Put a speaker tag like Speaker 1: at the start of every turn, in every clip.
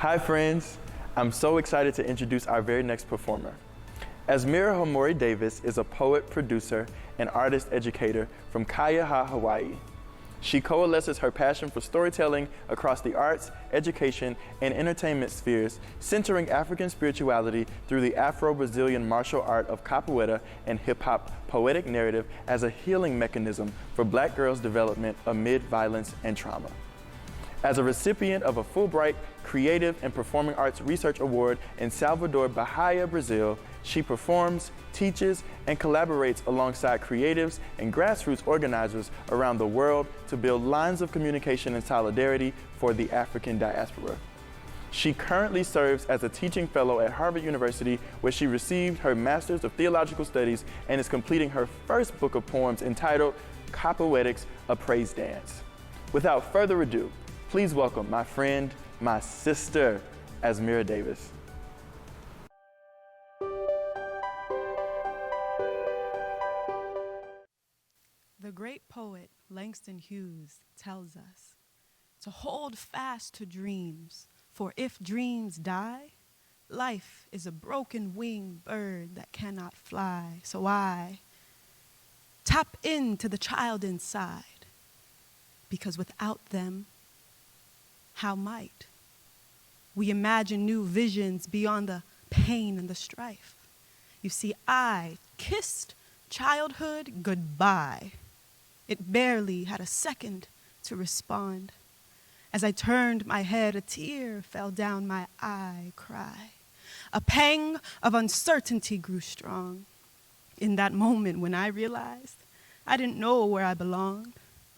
Speaker 1: Hi friends, I'm so excited to introduce our very next performer. AZMERA Hammouri Davis is a poet, producer, and artist educator from Kaiaha, Hawaii. She coalesces her passion for storytelling across the arts, education, and entertainment spheres, centering African spirituality through the Afro-Brazilian martial art of capoeira and hip-hop poetic narrative as a healing mechanism for Black girls' development amid violence and trauma. As a recipient of a Fulbright Creative and Performing Arts Research Award in Salvador, Bahia, Brazil, she performs, teaches, and collaborates alongside creatives and grassroots organizers around the world to build lines of communication and solidarity for the African diaspora. She currently serves as a teaching fellow at Harvard University, where she received her Master's of Theological Studies and is completing her first book of poems entitled Capoetics, A Praise Dance. Without further ado, please welcome my friend, my sister, AZMERA Davis.
Speaker 2: The great poet Langston Hughes tells us to hold fast to dreams, for if dreams die, life is a broken-winged bird that cannot fly. So I tap into the child inside, because without them, how might we imagine new visions beyond the pain and the strife? You see, I kissed childhood goodbye. It barely had a second to respond. As I turned my head, a tear fell down my eye, cry. A pang of uncertainty grew strong. In that moment when I realized I didn't know where I belonged,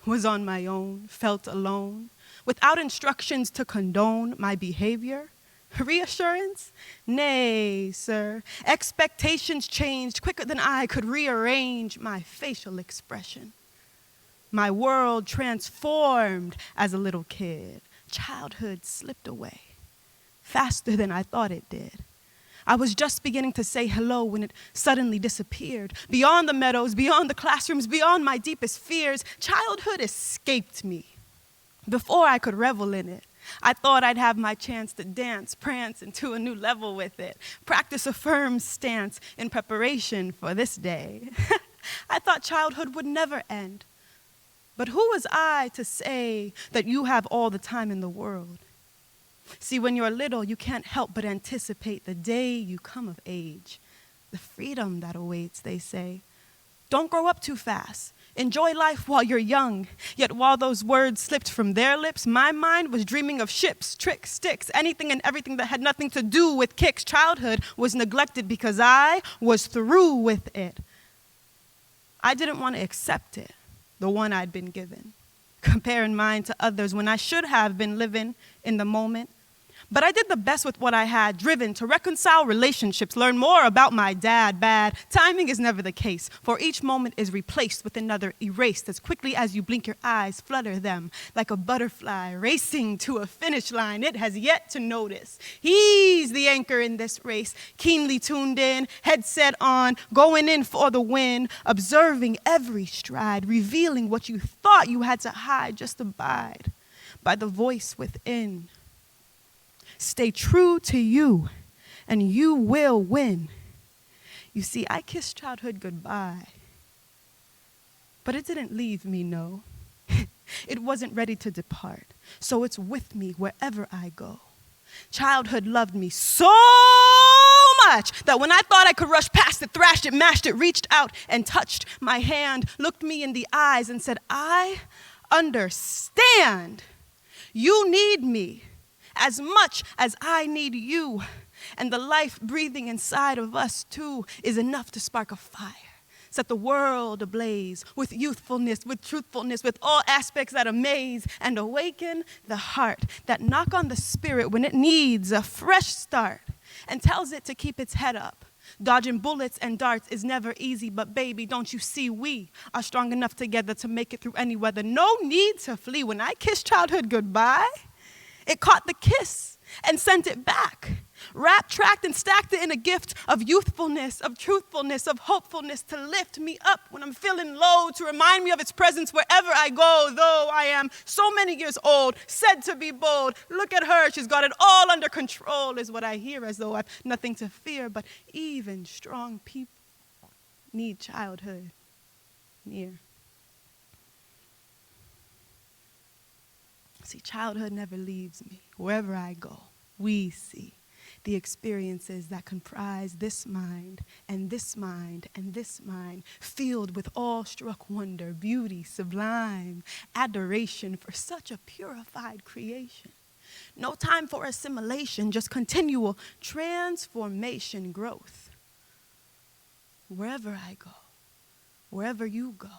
Speaker 2: was on my own, felt alone, without instructions to condone my behavior, reassurance? Nay, sir. Expectations changed quicker than I could rearrange my facial expression. My world transformed as a little kid. Childhood slipped away faster than I thought it did. I was just beginning to say hello when it suddenly disappeared. Beyond the meadows, beyond the classrooms, beyond my deepest fears, childhood escaped me. Before I could revel in it, I thought I'd have my chance to dance, prance into a new level with it, practice a firm stance in preparation for this day. I thought childhood would never end. But who was I to say that you have all the time in the world? See, when you're little, you can't help but anticipate the day you come of age, the freedom that awaits, they say. Don't grow up too fast. Enjoy life while you're young. Yet while those words slipped from their lips, my mind was dreaming of ships, tricks, sticks, anything and everything that had nothing to do with kicks. Childhood was neglected because I was through with it. I didn't want to accept it, the one I'd been given, comparing mine to others when I should have been living in the moment. But I did the best with what I had, driven to reconcile relationships, learn more about my dad. Bad timing is never the case, for each moment is replaced with another, erased as quickly as you blink your eyes, flutter them like a butterfly racing to a finish line it has yet to notice. He's the anchor in this race, keenly tuned in, headset on, going in for the win, observing every stride, revealing what you thought you had to hide. Just abide by the voice within. Stay true to you, and you will win. You see, I kissed childhood goodbye, but it didn't leave me, no. It wasn't ready to depart, so it's with me wherever I go. Childhood loved me so much that when I thought I could rush past it, thrashed it, mashed it, reached out and touched my hand, looked me in the eyes and said, I understand. You need me as much as I need you. And the life breathing inside of us too is enough to spark a fire. Set the world ablaze with youthfulness, with truthfulness, with all aspects that amaze and awaken the heart, that knock on the spirit when it needs a fresh start and tells it to keep its head up. Dodging bullets and darts is never easy, but baby, don't you see we are strong enough together to make it through any weather. No need to flee. When I kissed childhood goodbye, it caught the kiss and sent it back, rap tracked and stacked it in a gift of youthfulness, of truthfulness, of hopefulness to lift me up when I'm feeling low, to remind me of its presence wherever I go, though I am so many years old, said to be bold. Look at her, she's got it all under control, is what I hear, as though I've nothing to fear. But even strong people need childhood near. See, childhood never leaves me. Wherever I go, we see the experiences that comprise this mind and this mind and this mind, filled with awestruck wonder, beauty, sublime, adoration for such a purified creation. No time for assimilation, just continual transformation, growth. Wherever I go, wherever you go,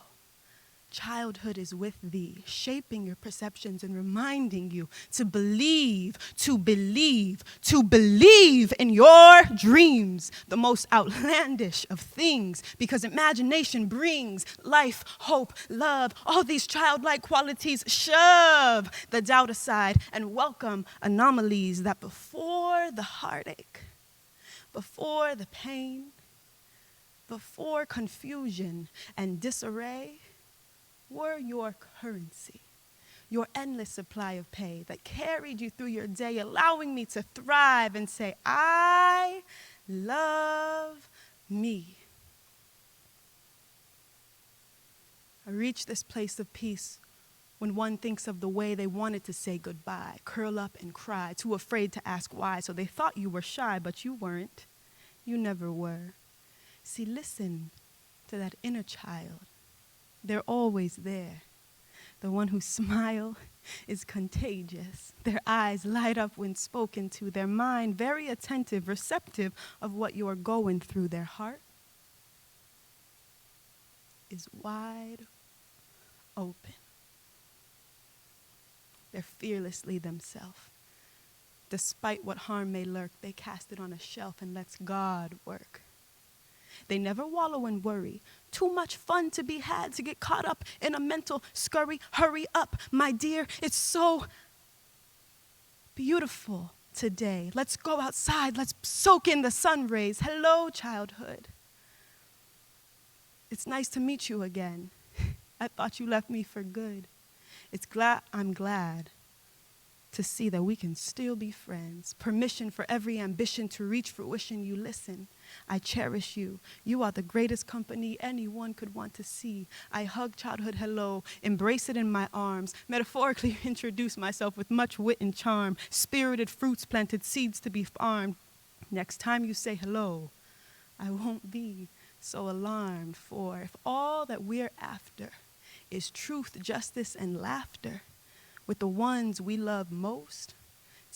Speaker 2: childhood is with thee, shaping your perceptions and reminding you to believe, to believe, to believe in your dreams, the most outlandish of things, because imagination brings life, hope, love, all these childlike qualities. Shove the doubt aside and welcome anomalies that before the heartache, before the pain, before confusion and disarray, were your currency, your endless supply of pay that carried you through your day, allowing me to thrive and say, I love me. I reach this place of peace when one thinks of the way they wanted to say goodbye, curl up and cry, too afraid to ask why. So they thought you were shy, but you weren't. You never were. See, listen to that inner child. They're always there. The one whose smile is contagious. Their eyes light up when spoken to. Their mind very attentive, receptive of what you're going through. Their heart is wide open. They're fearlessly themselves. Despite what harm may lurk, they cast it on a shelf and lets God work. They never wallow in worry. Too much fun to be had to get caught up in a mental scurry. Hurry up, my dear. It's so beautiful today. Let's go outside. Let's soak in the sun rays. Hello, childhood. It's nice to meet you again. I thought you left me for good. I'm glad to see that we can still be friends. Permission for every ambition to reach fruition. You listen. I cherish you. You are the greatest company anyone could want to see. I hug childhood hello, embrace it in my arms, metaphorically introduce myself with much wit and charm, spirited fruits planted seeds to be farmed. Next time you say hello, I won't be so alarmed, for if all that we're after is truth, justice, and laughter, with the ones we love most,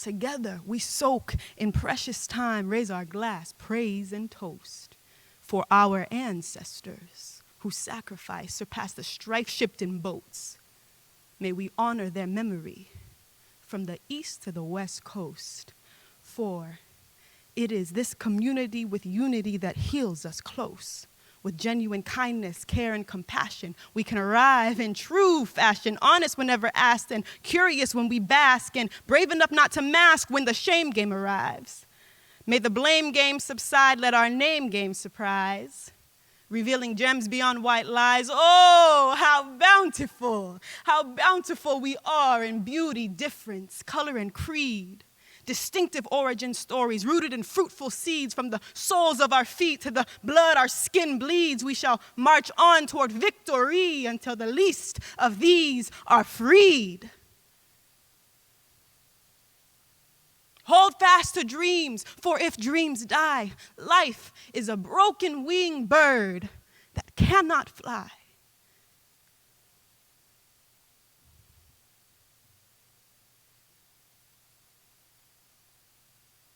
Speaker 2: together we soak in precious time, raise our glass, praise and toast for our ancestors whose sacrifice surpassed the strife shipped in boats. May we honor their memory from the east to the west coast, for it is this community with unity that heals us close. With genuine kindness, care, and compassion, we can arrive in true fashion, honest whenever asked, and curious when we bask, and brave enough not to mask when the shame game arrives. May the blame game subside, let our name game surprise, revealing gems beyond white lies. Oh, how bountiful we are in beauty, difference, color, and creed. Distinctive origin stories rooted in fruitful seeds, from the soles of our feet to the blood our skin bleeds. We shall march on toward victory until the least of these are freed. Hold fast to dreams, for if dreams die, life is a broken winged bird that cannot fly.